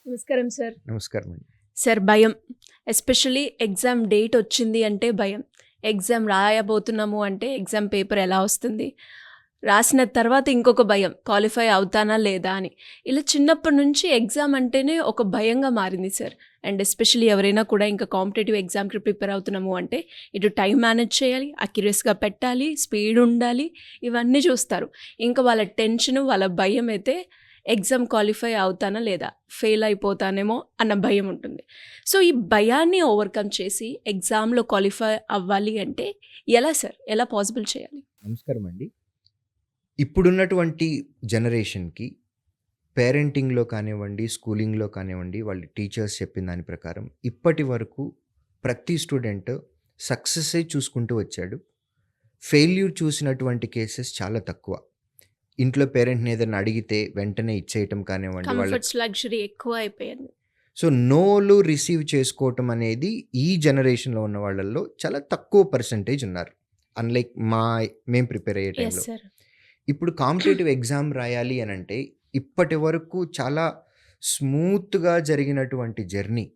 నమస్కారం సార్. నమస్కారం అండి. సార్ భయం. ఎస్పెషల్లీ ఎగ్జామ్ డేట్ వచ్చింది అంటే భయం. ఎగ్జామ్ రాయబోతున్నాము అంటే ఎగ్జామ్ పేపర్ ఎలా వస్తుంది? రాసిన తర్వాత ఇంకొక భయం. క్వాలిఫై అవుతానా లేదా అని. ఇలా చిన్నప్పటి నుంచి ఎగ్జామ్ అంటేనే ఒక భయంగా మారింది సార్. అండ్ ఎస్పెషల్లీ ఎవరైనా కూడా ఇంకా కాంపిటేటివ్ ఎగ్జామ్‌కి ప్రిపేర్ అవుతున్నాము అంటే ఇటు టైం మేనేజ్ చేయాలి, అక్యురసీగా పెట్టాలి, స్పీడ్ ఉండాలి, ఇవన్నీ చూస్తారు. ఇంకా వాళ్ళ టెన్షన్, వాళ్ళ భయం అయితే ఎగ్జామ్ క్వాలిఫై అవుతానా లేదా, ఫెయిల్ అయిపోతానేమో అన్న భయం ఉంటుంది. సో ఈ భయాన్ని ఓవర్కమ్ చేసి ఎగ్జామ్లో క్వాలిఫై అవ్వాలి అంటే ఎలా సార్, ఎలా పాసిబుల్ చేయాలి? నమస్కారం అండి. ఇప్పుడున్నటువంటి జనరేషన్‌కి పేరెంటింగ్‌లో కానివ్వండి, స్కూలింగ్‌లో కానివ్వండి, వాళ్ళ టీచర్స్ చెప్పిన దాని ప్రకారం ఇప్పటి వరకు ప్రతి స్టూడెంట్ సక్సెస్సే చూసుకుంటూ వచ్చాడు. ఫెయిల్యూర్ చూసినటువంటి కేసెస్ చాలా తక్కువ. ఇంట్లో పేరెంట్‌ని ఏదైనా అడిగితే వెంటనే ఇచ్చేయటం కానివ్వండి, కంఫర్ట్స్, లగ్జరీ ఎక్కువ అయిపోయింది. సో నోలు రిసీవ్ చేసుకోవటం అనేది ఈ జనరేషన్‌లో ఉన్న వాళ్ళల్లో చాలా తక్కువ పర్సెంటేజ్ ఉన్నారు. అన్‌లైక్ మేము ప్రిపేర్ అయ్యే ఎస్ టైంలో. సార్. ఇప్పుడు కాంపిటేటివ్ ఎగ్జామ్ రాయాలి అనంటే ఇప్పటి వరకు చాలా స్మూత్‌గా జరిగినటువంటి జర్నీ.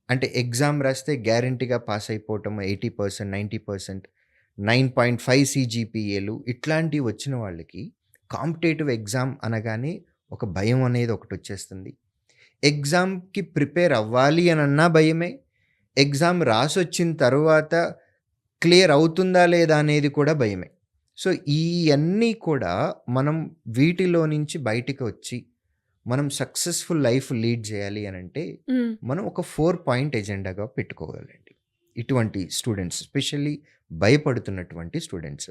అంటే ఎగ్జామ్ రాస్తే గ్యారంటీగా పాస్ అయిపోవటం 80%, 90%, 9.5 సీజీపీఏలు ఇట్లాంటివి వచ్చిన వాళ్ళకి కాంపిటేటివ్ ఎగ్జామ్ అనగానే ఒక భయం అనేది ఒకటొచ్చేస్తుంది. ఎగ్జామ్‌కి ప్రిపేర్ అవ్వాలి అనన్నా భయమే. ఎగ్జామ్ రాసొచ్చిన తరువాత క్లియర్ అవుతుందా లేదా అనేది కూడా భయమే. సో ఇయన్నీ కూడా మనం వీటిలో నుంచి బయటికి వచ్చి మనం సక్సెస్‌ఫుల్ లైఫ్ లీడ్ చేయాలి అనంటే మనం ఒక 4 పాయింట్ ఎజెండాగా పెట్టుకోవాలండి. ఇటువంటి స్టూడెంట్స్ ఎస్పెషల్లీ భయపడుతున్నటువంటి students.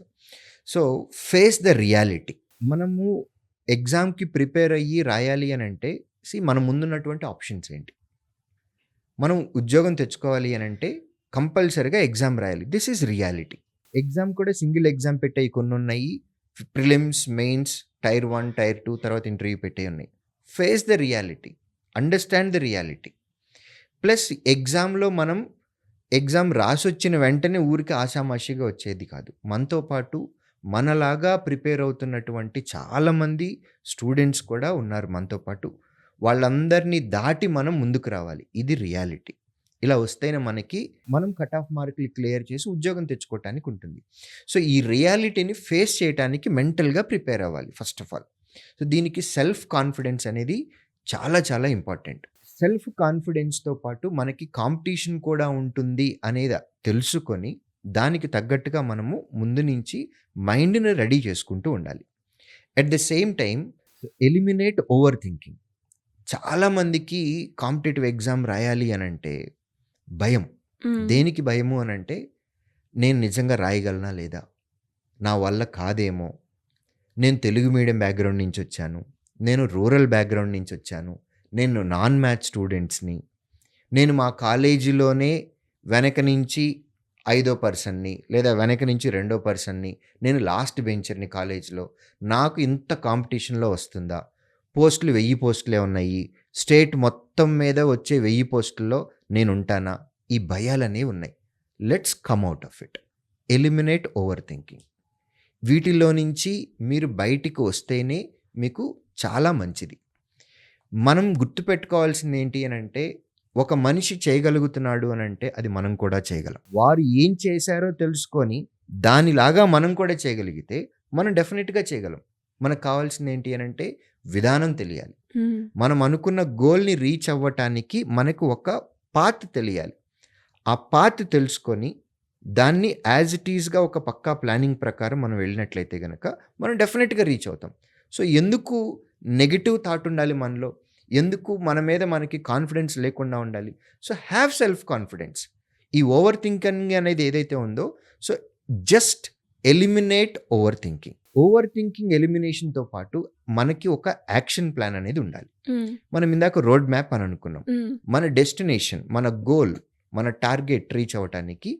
So face the reality. మనము ఎగ్జామ్‌కి ప్రిపేర్ అయ్యి రాయాలి అనంటే మన ముందున్నటువంటి ఆప్షన్స్ ఏంటి? మనం ఉద్యోగం తెచ్చుకోవాలి అనంటే కంపల్సరీగా ఎగ్జామ్ రాయాలి. This is reality. ఎగ్జామ్ కూడా సింగిల్ ఎగ్జామ్ పెట్టేవి కొన్ని ఉన్నాయి. ప్రిలిమ్స్, మెయిన్స్, టైర్ 1, టైర్ 2 తర్వాత ఇంటర్వ్యూ పెట్టేవి ఉన్నాయి. Face the reality. Understand the reality. Plus ఎగ్జామ్‌లో మనం ఎగ్జామ్ రాసొచ్చిన వెంటనే ఊరికే ఆషామాషీగా వచ్చేది కాదు. మనతో పాటు మనలాగా ప్రిపేర్ అవుతున్నటువంటి చాలామంది స్టూడెంట్స్ కూడా ఉన్నారు మనతో పాటు. వాళ్ళందరినీ దాటి మనం ముందుకు రావాలి. ఇది రియాలిటీ. ఇలా వస్తేనే మనం కట్ ఆఫ్ మార్కులు క్లియర్ చేసి ఉద్యోగం తెచ్చుకోవటానికి ఉంటుంది. సో ఈ రియాలిటీని ఫేస్ చేయటానికి మెంటల్‌గా ప్రిపేర్ అవ్వాలి ఫస్ట్ ఆఫ్ ఆల్. సో దీనికి సెల్ఫ్ కాన్ఫిడెన్స్ అనేది చాలా చాలా ఇంపార్టెంట్. సెల్ఫ్ కాన్ఫిడెన్స్‌తో పాటు మనకి కాంపిటీషన్ కూడా ఉంటుంది అనేది తెలుసుకొని దానికి తగ్గట్టుగా మనము ముందు నుంచి మైండ్‌ని రెడీ చేసుకుంటూ ఉండాలి. At the same time eliminate over thinking. చాలామందికి కాంపిటేటివ్ ఎగ్జామ్ రాయాలి అనంటే భయం. దేనికి భయము అనంటే నేను నిజంగా రాయగలనా లేదా? నా వల్ల కాదేమో. నేను తెలుగు మీడియం బ్యాక్‌గ్రౌండ్ నుంచి వచ్చాను. నేను రూరల్ బ్యాక్‌గ్రౌండ్ నుంచి వచ్చాను. నేను నాన్ మ్యాథ్స్ స్టూడెంట్స్‌ని. నేను మా కాలేజీలోనే వెనక నుంచి ఐదో పర్సన్‌ని లేదా వెనక నుంచి రెండో పర్సన్‌ని. నేను లాస్ట్ బెంచర్‌ని కాలేజీలో. నాకు ఇంత కాంపిటీషన్‌లో వస్తుందా? పోస్టులు 1000 పోస్టులే ఉన్నాయి. స్టేట్ మొత్తం మీద వచ్చే 1000 పోస్టుల్లో నేనుంటానా? ఈ భయాలనేవి ఉన్నాయి. Let's come out of it. Eliminate over thinking. వీటిలో నుంచి మీరు బయటికి వస్తేనే మీకు చాలా మంచిది. మనం గుర్తుపెట్టుకోవాల్సింది ఏంటి అనంటే ఒక మనిషి చేయగలుగుతున్నాడు అనంటే అది మనం కూడా చేయగలం. వారు ఏం చేశారో తెలుసుకొని దానిలాగా మనం కూడా చేయగలిగితే మనం డెఫినెట్‌గా చేయగలం. మనకు కావాల్సింది ఏంటి అనంటే విధానం తెలియాలి. మనం అనుకున్న గోల్‌ని రీచ్ అవ్వటానికి మనకు ఒక పాత్ తెలియాలి. ఆ పాత్ తెలుసుకొని దాన్ని యాజ్ ఇట్ ఈస్‌గా ఒక పక్కా ప్లానింగ్ ప్రకారం మనం వెళ్ళినట్లయితే గనక మనం డెఫినెట్‌గా రీచ్ అవుతాం. సో ఎందుకు నెగెటివ్ థాట్ ఉండాలి మనలో? ఎందుకు మన మీద మనకి కాన్ఫిడెన్స్ లేకుండా ఉండాలి? So have self confidence. ఈ ఓవర్ థింకింగ్ అనేది ఏదైతే ఉందో so just eliminate over thinking. Over thinking ఎలిమినేషన్‌తో పాటు మనకి ఒక యాక్షన్ ప్లాన్ అనేది ఉండాలి. మనం ఇందాక రోడ్ మ్యాప్ అని అనుకున్నాం. మన డెస్టినేషన్, మన గోల్, మన టార్గెట్ రీచ్ అవ్వటానికి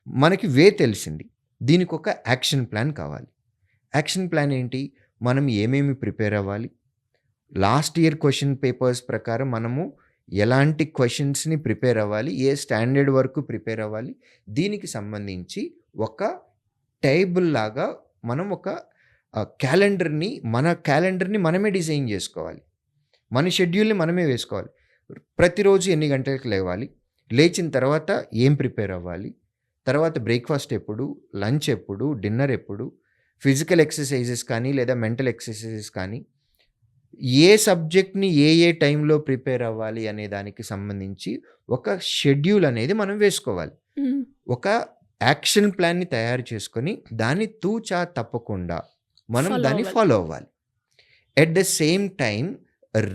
మనకి వే తెలిసింది. దీనికి ఒక యాక్షన్ ప్లాన్ కావాలి. యాక్షన్ ప్లాన్ ఏంటి? మనం ఏమేమి ప్రిపేర్ అవ్వాలి? లాస్ట్ ఇయర్ క్వెషన్ పేపర్స్ ప్రకారం మనము ఎలాంటి క్వెషన్స్‌ని ప్రిపేర్ అవ్వాలి? ఏ స్టాండర్డ్ వరకు ప్రిపేర్ అవ్వాలి? దీనికి సంబంధించి ఒక టేబుల్ లాగా మనం ఒక మన క్యాలెండర్‌ని మనమే డిజైన్ చేసుకోవాలి. మన షెడ్యూల్‌ని మనమే వేసుకోవాలి. ప్రతిరోజు ఎన్ని గంటలకు లేవాలి, లేచిన తర్వాత ఏం ప్రిపేర్ అవ్వాలి, తర్వాత బ్రేక్‌ఫాస్ట్ ఎప్పుడు, లంచ్ ఎప్పుడు, డిన్నర్ ఎప్పుడు, ఫిజికల్ ఎక్సర్‌సైజెస్ కానీ లేదా మెంటల్ ఎక్సర్‌సైజెస్ కానీ, ఏ సబ్జెక్ట్‌ని ఏ టైంలో ప్రిపేర్ అవ్వాలి అనే దానికి సంబంధించి ఒక షెడ్యూల్ అనేది మనం వేసుకోవాలి. హ్మ్. ఒక యాక్షన్ ప్లాన్‌ని తయారు చేసుకొని దాన్ని తూచా తప్పకుండా మనం ఫాలో దాన్ని అవ్వాలి. ఫాలో అవ్వాలి. At the same time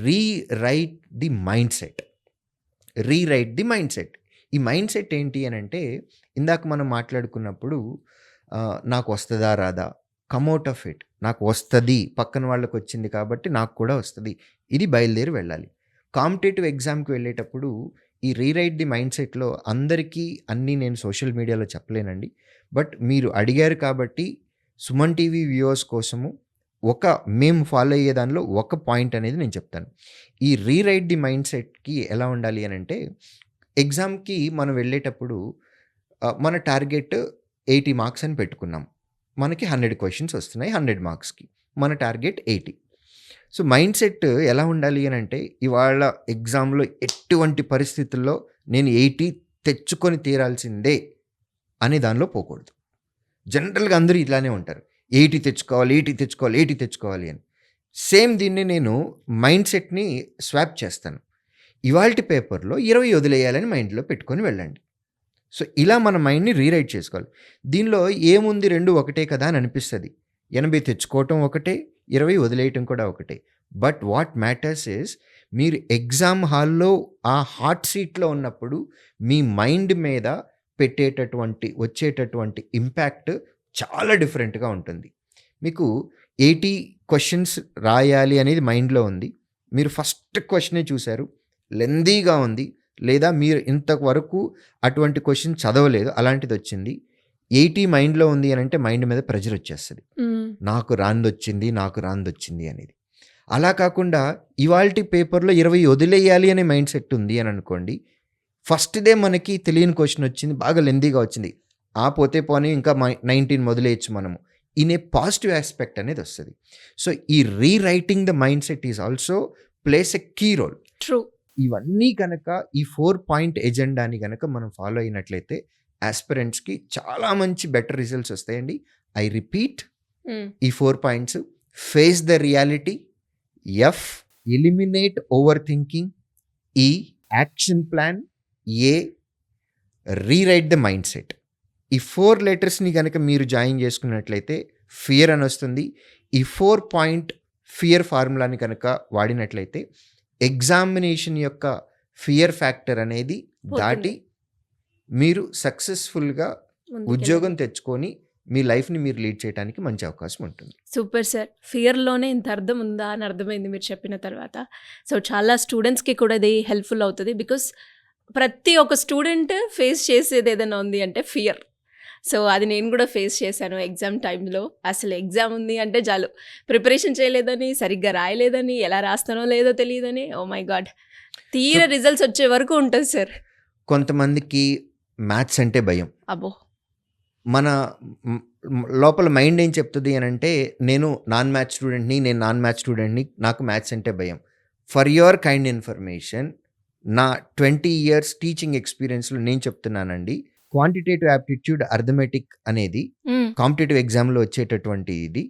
rewrite the mind set. Rewrite the mind set. ఈ మైండ్ సెట్ ఏంటి అనంటే, ఇందాక మనం మాట్లాడుకున్నప్పుడు నాకు వస్తదా? రాదా? Come out of it. నాకు వస్తది. పక్కన వాళ్ళకొచ్చింది కాబట్టి నాకు కూడా వస్తది. ఇది బయలుదేరి వెళ్ళాలి. కాంపిటీటివ్ ఎగ్జామ్‌కి వెళ్ళేటప్పుడు ఈ రీరైట్ ది మైండ్ సెట్‌లో అందరికీ అన్నీ నేను సోషల్ మీడియాలో చెప్పలేనండి. బట్ మీరు అడిగారు కాబట్టి సుమన్ టీవీ వ్యూవర్స్ కోసము మేము ఫాలో అయ్యే దానిలో ఒక పాయింట్ అనేది నేను చెప్తాను. ఈ రీరైట్ ది మైండ్ సెట్‌కి ఎలా ఉండాలి అనంటే, ఎగ్జామ్‌కి మనం వెళ్ళేటప్పుడు మన టార్గెట్ 80 మార్క్స్ అని పెట్టుకున్నాం. మనకి 100 క్వెషన్స్ వస్తున్నాయి 100 మార్క్స్‌కి. మన టార్గెట్ 80. సో, మైండ్ సెట్ ఎలా ఉండాలి అనంటే, ఇవాళ ఎగ్జామ్‌లో ఎటువంటి పరిస్థితుల్లో నేను 80 తెచ్చుకొని తీరాల్సిందే అనే దానిలో పోకూడదు. జనరల్‌గా అందరూ ఇలానే ఉంటారు. 80 తెచ్చుకోవాలి, 80 తెచ్చుకోవాలి, 80 తెచ్చుకోవాలి అని. సేమ్ దీన్ని నేను మైండ్ సెట్‌ని స్వాప్ చేస్తాను. ఇవాల్టి పేపర్‌లో 20 వదిలేయాలని మైండ్‌లో పెట్టుకొని వెళ్ళండి. సో, ఇలా మన మైండ్‌ని రీరైట్ చేసుకోవాలి. దీనిలో ఏముంది 2 ఒకటే కదా అని అనిపిస్తది. 80 తెచ్చుకోవటం ఒకటే, 20 వదిలేయటం కూడా ఒకటే. బట్ వాట్ మ్యాటర్స్ ఈస్ మీరు ఎగ్జామ్ హాల్‌లో ఆ హాట్ సీట్‌లో ఉన్నప్పుడు మీ మైండ్ మీద వచ్చేటటువంటి ఇంపాక్ట్ చాలా డిఫరెంట్‌గా ఉంటుంది. మీకు 80 క్వెషన్స్ రాయాలి అనేది మైండ్‌లో ఉంది. మీరు ఫస్ట్ క్వెషనే చూసారు. లెంథీగా ఉంది. లేదా మీరు ఇంతవరకు అటువంటి క్వెషన్ చదవలేదు. అలాంటిదొచ్చింది. 80 మైండ్‌లో ఉంది అనంటే మైండ్ మీద ప్రెషర్ వచ్చేస్తది. హ్మ్. నాకు రానిదొచ్చింది అనేది. అలా కాకుండా ఇవాల్టి పేపర్‌లో 20 వదిలేయాలి అనే మైండ్ సెట్ ఉంది అని అనుకోండి. ఫస్ట్‌దే మనకి తెలియని క్వెషన్ వచ్చింది. బాగా లెంథీగా వచ్చింది. పోతే పోనీ ఇంకా 19 వదిలేయొచ్చు మనము. ఇన్ ఏ పాజిటివ్ యాస్పెక్ట్ అనేది వస్తది. సో, ఈ rewriting the mind set is also plays a key role. True. ఇవన్నీ గనక ఈ 4 పాయింట్ ఎజెండాని గనక మనం ఫాలో అయినట్లయితే యాస్పిరెంట్స్‌కి చాలా మంచి బెటర్ రిజల్ట్స్ వస్తాయండి. I repeat hmm. ఈ 4 points. Face the reality. F eliminate over thinking. E action plan. A rewrite the mind set. ఈ 4 లెటర్స్‌ని గనక మీరు జాయిన్ చేసుకున్నట్లయితే ఫియర్ అని వస్తుంది. ఈ 4 పాయింట్ ఫియర్ ఫార్ములాని కనుక వాడినట్లయితే ఎగ్జామినేషన్ యొక్క ఫియర్ ఫ్యాక్టర్ అనేది పోతుంది. దాటి మీరు సక్సెస్‌ఫుల్‌గా ముందుకెళ్ళాలి. ఉద్యోగం తెచ్చుకొని మీ లైఫ్‌ని మీరు లీడ్ చేయడానికి మంచి అవకాశం ఉంటుంది. Super sir. ఫియర్‌లోనే ఇంత అర్థం ఉందా అని అర్థమైంది మీరు చెప్పిన తర్వాత. సో, చాలా స్టూడెంట్స్‌కి కూడా ఇది హెల్ప్‌ఫుల్ అవుతది. బికాస్ ప్రతి ఒక్క స్టూడెంట్ ఫేస్ చేసేది ఏదైనా ఉంది అంటే ఫియర్. సో, అది నేను కూడా ఫేస్ చేశాను ఎగ్జామ్ టైంలో. అసలు ఎగ్జామ్ ఉంది అంటే చాలు ప్రిపరేషన్ చేయలేదని, సరిగ్గా రాయలేదని, ఎలా రాస్తానో లేదో తెలీదని, ఓహ్ మై గాడ్! తీరా రిజల్ట్స్ వచ్చే వరకు ఉంటది సార్. కొంతమందికి మ్యాథ్స్ అంటే భయం. అబ్బో! మన లోపల మైండ్ ఏం చెప్తుంది అనంటే, నేను నాన్ మ్యాథ్స్ స్టూడెంట్‌ని, నాకు మ్యాథ్స్ అంటే భయం. ఫర్ యువర్ కైండ్ ఇన్ఫర్మేషన్, నా 20 ఇయర్స్ టీచింగ్ ఎక్స్‌పీరియన్స్‌లో నేను చెప్తున్నానండి. క్వాంటిటేటివ్ యాప్టిట్యూడ్ అర్థమెటిక్ అనేది హ్మ్. కాంపిటీటివ్ ఎగ్జామ్‌లో వచ్చేటటువంటి ఇది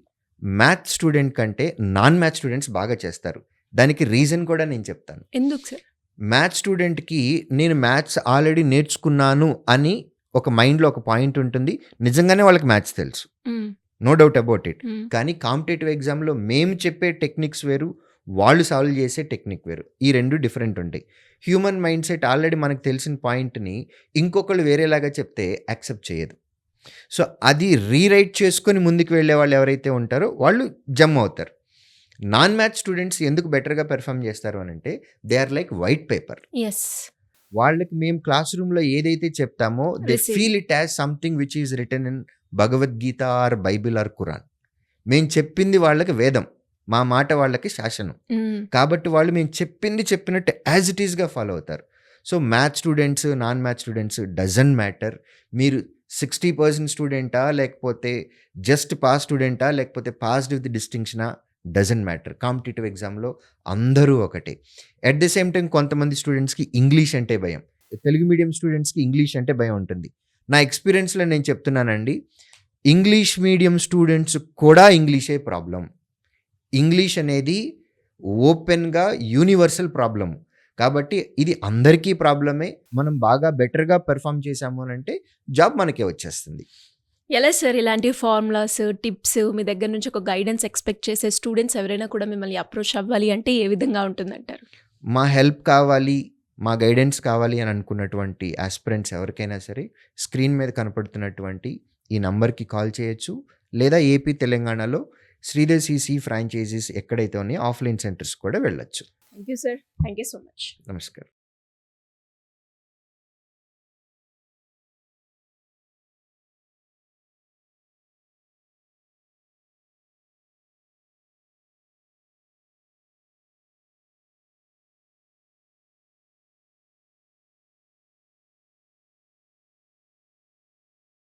మ్యాథ్స్ స్టూడెంట్ కంటే నాన్ మ్యాథ్స్ స్టూడెంట్స్ బాగా చేస్తారు. దానికి రీజన్ కూడా నేను చెప్తాను. ఎందుకు సార్? మ్యాథ్స్ స్టూడెంట్‌కి నేను మ్యాథ్స్ ఆల్రెడీ నేర్చుకున్నాను అని ఒక మైండ్‌లో ఒక పాయింట్ ఉంటుంది. నిజంగానే వాళ్ళకి మ్యాథ్స్ తెలుసు. Hmm. No doubt about it. Hmm. కానీ కాంపిటీటివ్ ఎగ్జామ్‌లో మేము చెప్పే టెక్నిక్స్ వేరు. వాళ్ళు సాల్వ్ చేసే టెక్నిక్ వేరు. ఈ 2 డిఫరెంట్ ఉంటాయి. హ్యూమన్ మైండ్ సెట్ ఆల్రెడీ మనకు తెలిసిన పాయింట్‌ని ఇంకొకళ్ళు వేరేలాగా చెప్తే యాక్సెప్ట్ చేయదు. సో, అది రీరైట్ చేసుకొని ముందుకు వెళ్ళేవాళ్ళు ఎవరైతే ఉంటారో వాళ్ళు జమ్ అవుతారు. నాన్ మ్యాథ్స్ స్టూడెంట్స్ ఎందుకు బెటర్‌గా పెర్ఫార్మ్ చేస్తారు అనంటే, they are like white paper. Yes. వాళ్ళకి మేము క్లాస్ రూమ్‌లో ఏదైతే చెప్తామో they receive. Feel it as something which is written in Bhagavad Gita or Bible or Quran. మేము చెప్పింది వాళ్ళకి వేదం. మా మాట వాళ్ళకి శాసనం. హ్మ్. కాబట్టి వాళ్ళు మేము చెప్పింది చెప్పినట్టు యాజ్ ఇట్ ఈస్‌గా ఫాలో అవుతారు. So, maths students, non maths students doesn't matter. మీరు 60% స్టూడెంటా? లేకపోతే జస్ట్ పాస్ స్టూడెంటా? లేకపోతే పాస్డ్ విత్ డిస్టింక్షనా? Doesn't matter. కాంపిటీటివ్ ఎగ్జామ్‌లో అందరూ ఒకటే. ఎట్ ది సేమ్ టైమ్ కొంతమంది స్టూడెంట్స్‌కి ఇంగ్లీష్ అంటే భయం. తెలుగు మీడియం స్టూడెంట్స్‌కి ఇంగ్లీష్ అంటే భయం ఉంటుంది. నా ఎక్స్‌పీరియన్స్‌లో నేను చెప్తున్నానండి. ఇంగ్లీష్ మీడియం స్టూడెంట్స్ కూడా ఇంగ్లీషే ప్రాబ్లమ్. ఇంగ్లీష్ అనేది ఓపెన్‌గా యూనివర్సల్ ప్రాబ్లమ్. కాబట్టి ఇది అందరికీ ప్రాబ్లమే. మనం బాగా బెటర్‌గా పెర్ఫార్మ్ చేశాము అనంటే జాబ్ మనకే వచ్చేస్తుంది. ఎలా సార్ ఇలాంటి ఫార్ములాస్, టిప్స్ మీ దగ్గర నుంచి ఒక గైడెన్స్ ఎక్స్‌పెక్ట్ చేసే స్టూడెంట్స్ ఎవరైనా కూడా మిమ్మల్ని అప్రోచ్ అవ్వాలి అంటే ఏ విధంగా ఉంటుందంటారు? మా హెల్ప్ కావాలి, మా గైడెన్స్ కావాలి అని అనుకున్నటువంటి యాస్పిరెంట్స్ ఎవరికైనా సరే స్క్రీన్ మీద కనపడుతున్నటువంటి ఈ నంబర్‌కి కాల్ చేయొచ్చు. లేదా ఏపీ, తెలంగాణలో శ్రీధర్ సీసీ ఫ్రాంచైజీస్ ఎక్కడైతే ఉన్నాయో ఆఫ్‌లైన్ సెంటర్స్ కూడా వెళ్ళొచ్చు. Thank you sir. Thank you so much. నమస్కారం.